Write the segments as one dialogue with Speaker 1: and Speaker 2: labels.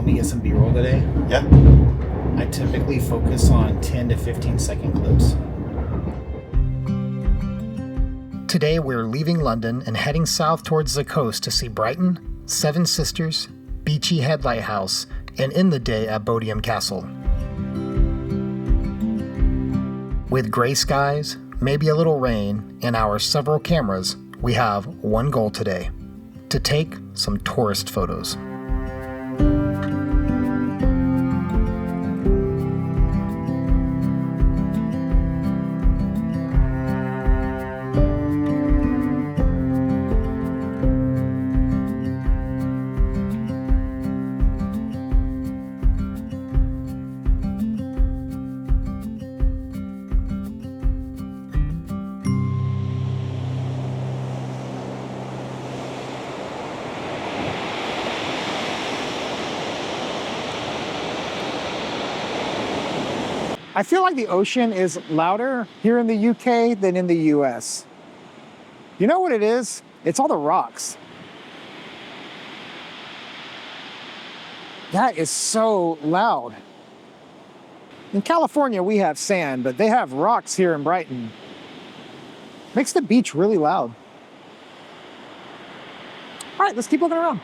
Speaker 1: help me get some B-roll today?
Speaker 2: Yeah.
Speaker 1: I typically focus on 10 to 15 second clips. Today we're leaving London and heading south towards the coast to see Brighton, Seven Sisters, Beachy Head Lighthouse, and end the day at Bodiam Castle. With gray skies, maybe a little rain, and our several cameras, we have one goal today: to take some tourist photos.
Speaker 3: I feel like the ocean is louder here in the UK than in the US. You know what it is? It's all the rocks. That is so loud. In California, we have sand, but they have rocks here in Brighton. Makes the beach really loud. All right, let's keep looking around.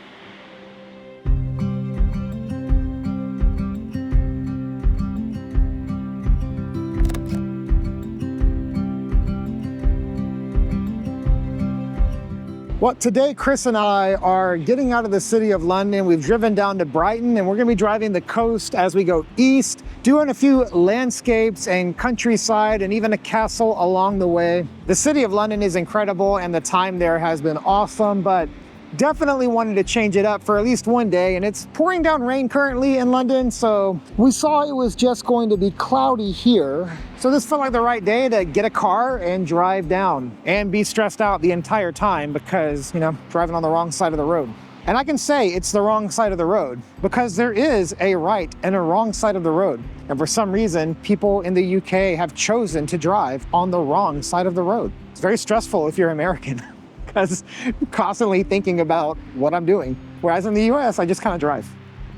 Speaker 3: Well, today Chris and I are getting out of the city of London. We've driven down to Brighton and we're gonna be driving the coast as we go east, doing a few landscapes and countryside and even a castle along the way. The city of London is incredible and the time there has been awesome, but definitely wanted to change it up for at least one day, and it's pouring down rain currently in London, so we saw it was just going to be cloudy here. So this felt like the right day to get a car and drive down and be stressed out the entire time because, you know, driving on the wrong side of the road. And I can say it's the wrong side of the road because there is a right and a wrong side of the road. And for some reason, people in the UK have chosen to drive on the wrong side of the road. It's very stressful if you're American. Because I'm constantly thinking about what I'm doing. Whereas in the US, I just kind of drive.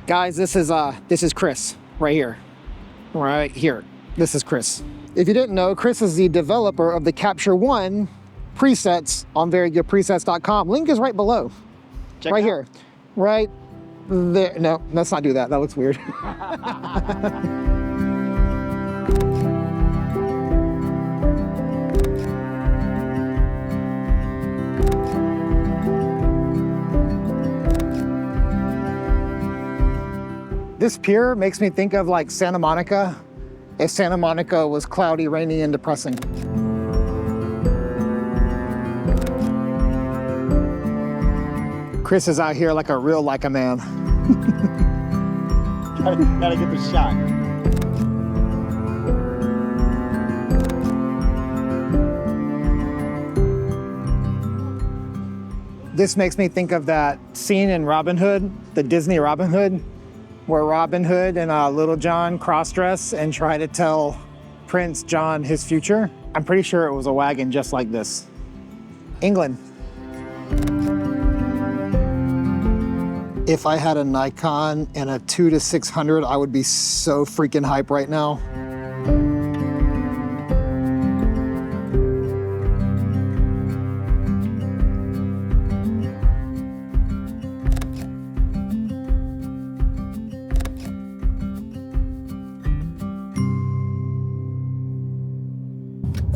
Speaker 3: Guys, this is Chris right here. Right here. This is Chris. If you didn't know, Chris is the developer of the Capture One presets on verygoodpresets.com. Link is right below.
Speaker 2: Check
Speaker 3: right
Speaker 2: it out.
Speaker 3: here. Right there. No, let's not do that. That looks weird. This pier makes me think of like Santa Monica, if Santa Monica was cloudy, rainy, and depressing. Chris is out here like a real Leica man.
Speaker 2: gotta get the shot.
Speaker 3: This makes me think of that scene in Robin Hood, the Disney Robin Hood, where Robin Hood and Little John cross-dress and try to tell Prince John his future. I'm pretty sure it was a wagon just like this. England. If I had a Nikon and a 2 to 600, I would be so freaking hype right now.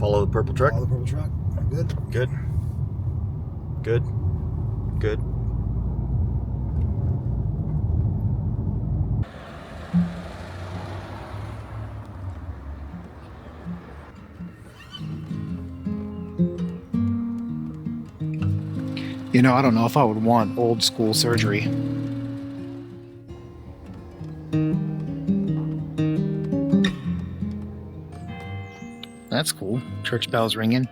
Speaker 2: Follow the purple truck.
Speaker 3: Follow the purple truck. Good.
Speaker 2: Good. Good. Good.
Speaker 3: You know, I don't know if I would want old school surgery. That's cool. Church bells ringing.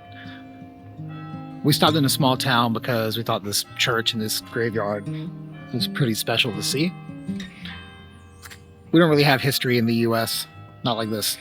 Speaker 3: We stopped in a small town because we thought this church and this graveyard was pretty special to see. We don't really have history in the US, not like this.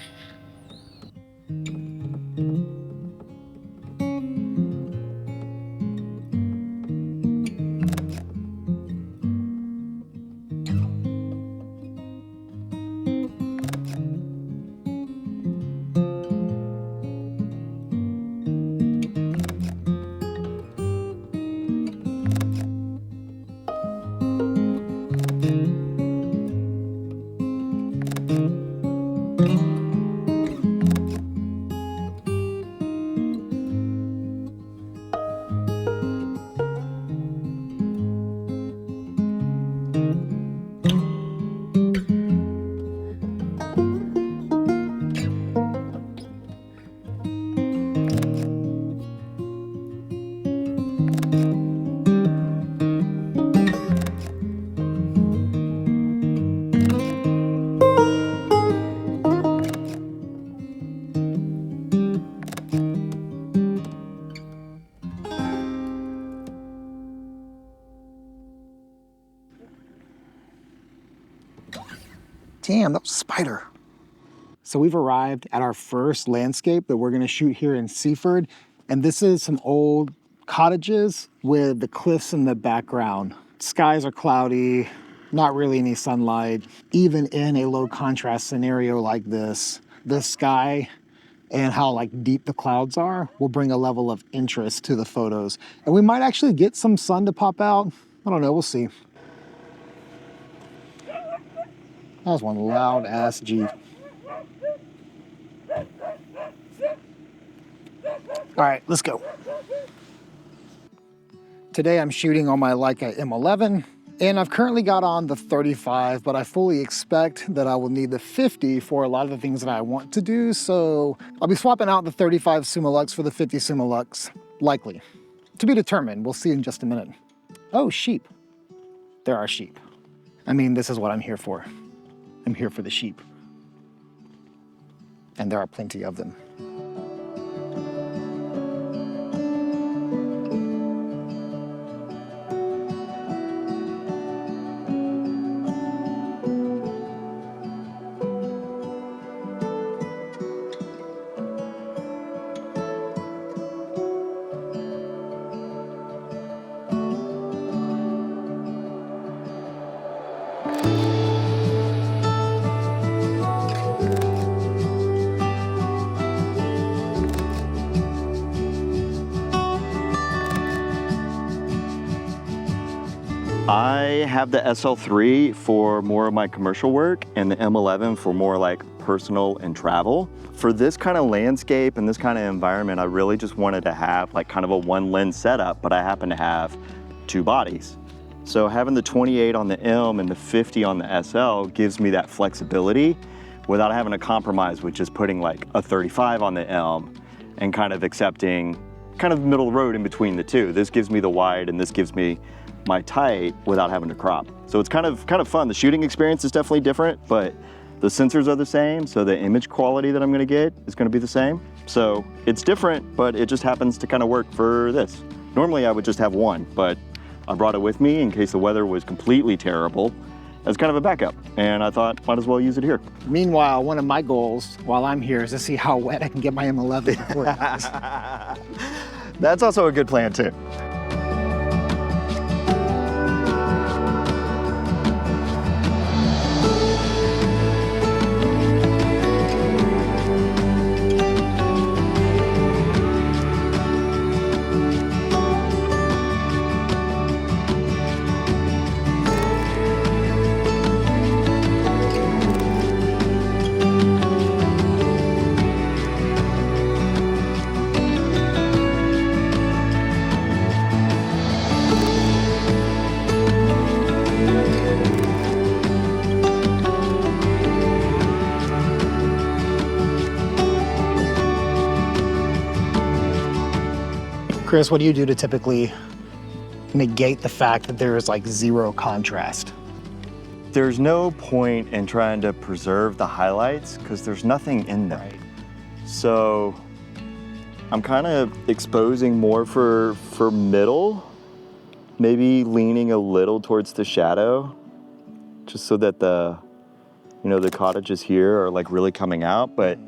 Speaker 3: Damn, that was a spider. So we've arrived at our first landscape that we're gonna shoot here in Seaford. And this is some old cottages with the cliffs in the background. Skies are cloudy, not really any sunlight. Even in a low contrast scenario like this, the sky and how like deep the clouds are will bring a level of interest to the photos. And we might actually get some sun to pop out. I don't know, we'll see. That was one loud ass Jeep. All right, let's go. Today I'm shooting on my Leica M11, and I've currently got on the 35, but I fully expect that I will need the 50 for a lot of the things that I want to do, so I'll be swapping out the 35 Summilux for the 50 Summilux, likely. To be determined, we'll see in just a minute. Oh, sheep. There are sheep. I mean, this is what I'm here for. I'm here for the sheep. And there are plenty of them.
Speaker 2: I have the SL3 for more of my commercial work and the M11 for more like personal and travel. For this kind of landscape and this kind of environment, I really just wanted to have like kind of a one lens setup, but I happen to have two bodies. So having the 28 on the M and the 50 on the SL gives me that flexibility without having to compromise with just putting like a 35 on the M and kind of accepting kind of middle road in between the two. This gives me the wide and this gives me my tight without having to crop. So it's kind of fun. The shooting experience is definitely different, but the sensors are the same, so the image quality that I'm gonna get is gonna be the same. So it's different, but it just happens to kind of work for this. Normally I would just have one, but I brought it with me in case the weather was completely terrible as kind of a backup. And I thought, might as well use it here.
Speaker 3: Meanwhile, one of my goals while I'm here is to see how wet I can get my M11 before it dies.
Speaker 2: That's also a good plan too.
Speaker 3: Chris, what do you do to typically negate the fact that there is like zero contrast?
Speaker 2: There's no point in trying to preserve the highlights because there's nothing in them.
Speaker 3: Right.
Speaker 2: So I'm kind of exposing more for middle, maybe leaning a little towards the shadow, just so that the cottages here are like really coming out, but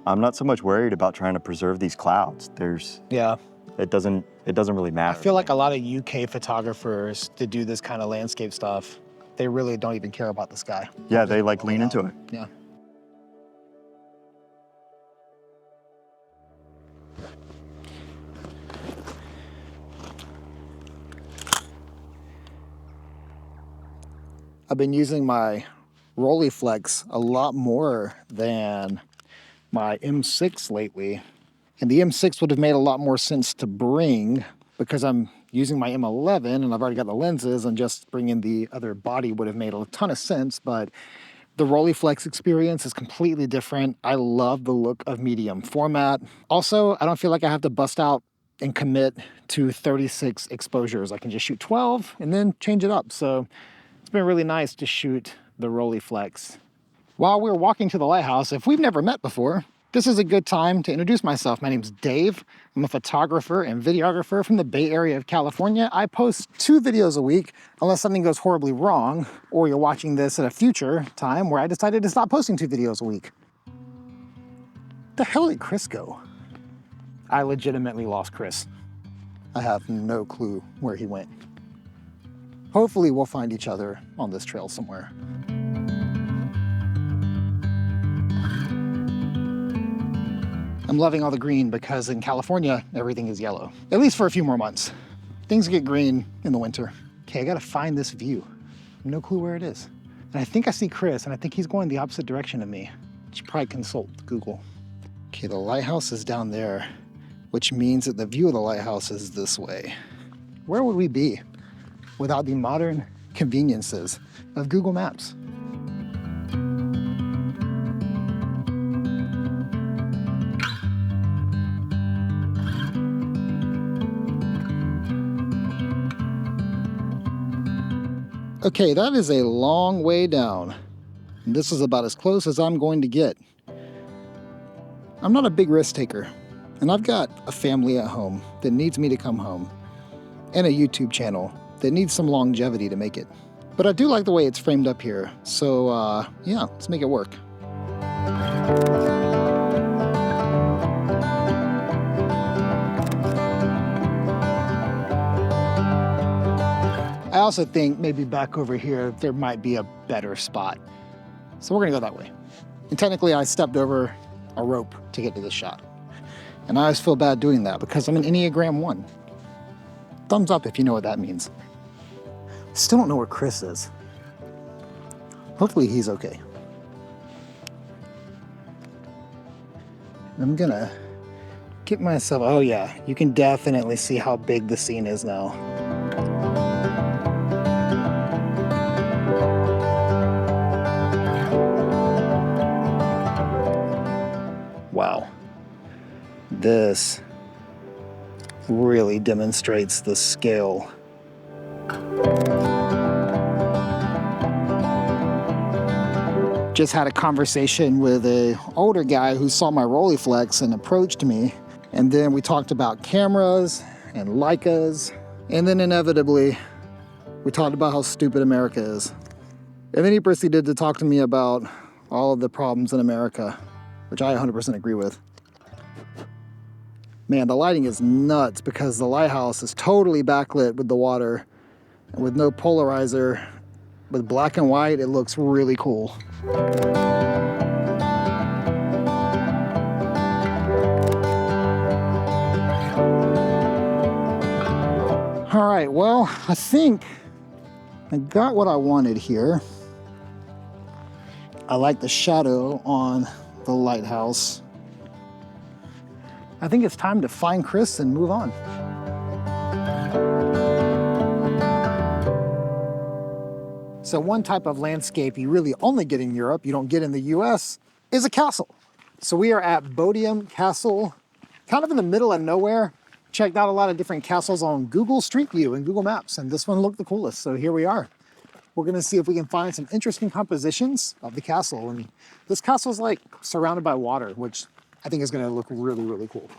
Speaker 2: I'm not so much worried about trying to preserve these clouds.
Speaker 3: Yeah.
Speaker 2: It doesn't really matter.
Speaker 3: I feel like a lot of UK photographers to do this kind of landscape stuff, they really don't even care about the sky.
Speaker 2: Yeah, they like lean into it.
Speaker 3: Yeah. I've been using my Rolleiflex a lot more than my M6 lately. And the M6 would have made a lot more sense to bring because I'm using my M11 and I've already got the lenses, and just bringing the other body would have made a ton of sense. But the Rolleiflex experience is completely different. I love the look of medium format. Also, I don't feel like I have to bust out and commit to 36 exposures. I can just shoot 12 and then change it up. So it's been really nice to shoot the Rolleiflex. While we're walking to the lighthouse, if we've never met before, This is a good time to introduce myself. My name's Dave. I'm a photographer and videographer from the Bay Area of California. I post 2 videos a week, unless something goes horribly wrong, or you're watching this at a future time where I decided to stop posting 2 videos a week. The hell did Chris go? I legitimately lost Chris. I have no clue where he went. Hopefully we'll find each other on this trail somewhere. I'm loving all the green because in California, everything is yellow, at least for a few more months. Things get green in the winter. Okay, I gotta find this view. No clue where it is. And I think I see Chris, and I think he's going the opposite direction of me. I should probably consult Google. Okay, the lighthouse is down there, which means that the view of the lighthouse is this way. Where would we be without the modern conveniences of Google Maps? Okay, that is a long way down. And this is about as close as I'm going to get. I'm not a big risk taker, and I've got a family at home that needs me to come home, and a YouTube channel that needs some longevity to make it. But I do like the way it's framed up here, so yeah, let's make it work. I also think maybe back over here, there might be a better spot. So we're gonna go that way. And technically I stepped over a rope to get to this shot. And I always feel bad doing that because I'm an Enneagram 1. Thumbs up if you know what that means. Still don't know where Chris is. Hopefully he's okay. I'm gonna get myself, oh yeah, you can definitely see how big the scene is now. Wow, this really demonstrates the scale. Just had a conversation with an older guy who saw my Rolleiflex and approached me. And then we talked about cameras and Leicas. And then inevitably, we talked about how stupid America is. And then he proceeded to talk to me about all of the problems in America, which I 100% agree with. Man, the lighting is nuts because the lighthouse is totally backlit with the water and with no polarizer. With black and white, it looks really cool. All right, well, I think I got what I wanted here. I like the shadow on the lighthouse. I think it's time to find Chris and move on. So one type of landscape you really only get in Europe, you don't get in the US, is a castle. So we are at Bodiam Castle, kind of in the middle of nowhere. Checked out a lot of different castles on Google Street View and Google Maps, and this one looked the coolest, so here we are. We're gonna see if we can find some interesting compositions of the castle. And this castle is like surrounded by water, which I think is gonna look really, really cool.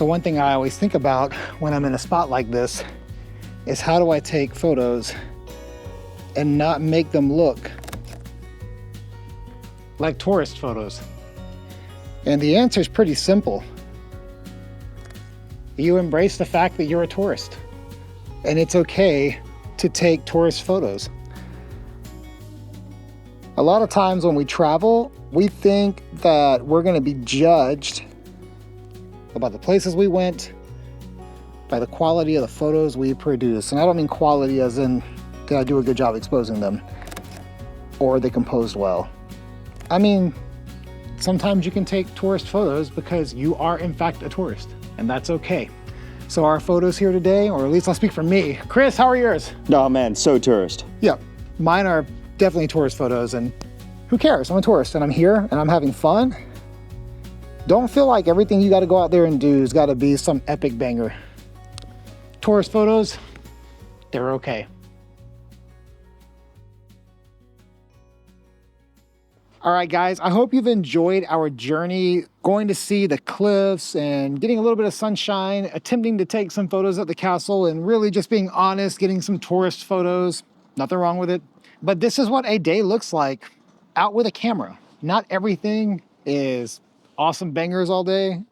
Speaker 3: So one thing I always think about when I'm in a spot like this is how do I take photos and not make them look like tourist photos? And the answer is pretty simple. You embrace the fact that you're a tourist, and it's okay to take tourist photos. A lot of times when we travel, we think that we're going to be judged about the places we went by the quality of the photos we produce. And I don't mean quality as in, did I do a good job exposing them? Or they composed well? I mean, sometimes you can take tourist photos because you are in fact a tourist, and that's okay. So our photos here today, or at least I'll speak for me. Chris, how are yours?
Speaker 2: No, man, so tourist.
Speaker 3: Yeah, mine are definitely tourist photos, and who cares? I'm a tourist and I'm here and I'm having fun. Don't feel like everything you gotta go out there and do has gotta be some epic banger. Tourist photos, they're okay. All right, guys, I hope you've enjoyed our journey, going to see the cliffs and getting a little bit of sunshine, attempting to take some photos at the castle, and really just being honest, getting some tourist photos. Nothing wrong with it. But this is what a day looks like out with a camera. Not everything is awesome bangers all day.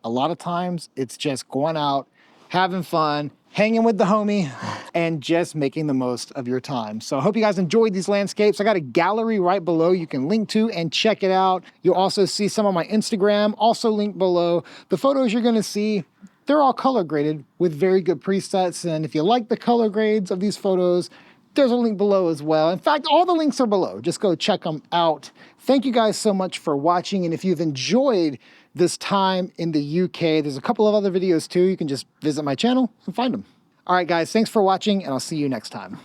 Speaker 3: A lot of times it's just going out, having fun, hanging with the homie, and just making the most of your time. So I hope you guys enjoyed these landscapes. I got a gallery right below you can link to and check it out. You'll also see some on my Instagram, also linked below. The photos you're gonna see, they're all color graded with very good presets. And if you like the color grades of these photos, there's a link below as well. In fact, all the links are below. Just go check them out. Thank you guys so much for watching. And if you've enjoyed this time in the UK, there's a couple of other videos too. You can just visit my channel and find them. All right, guys, thanks for watching, and I'll see you next time.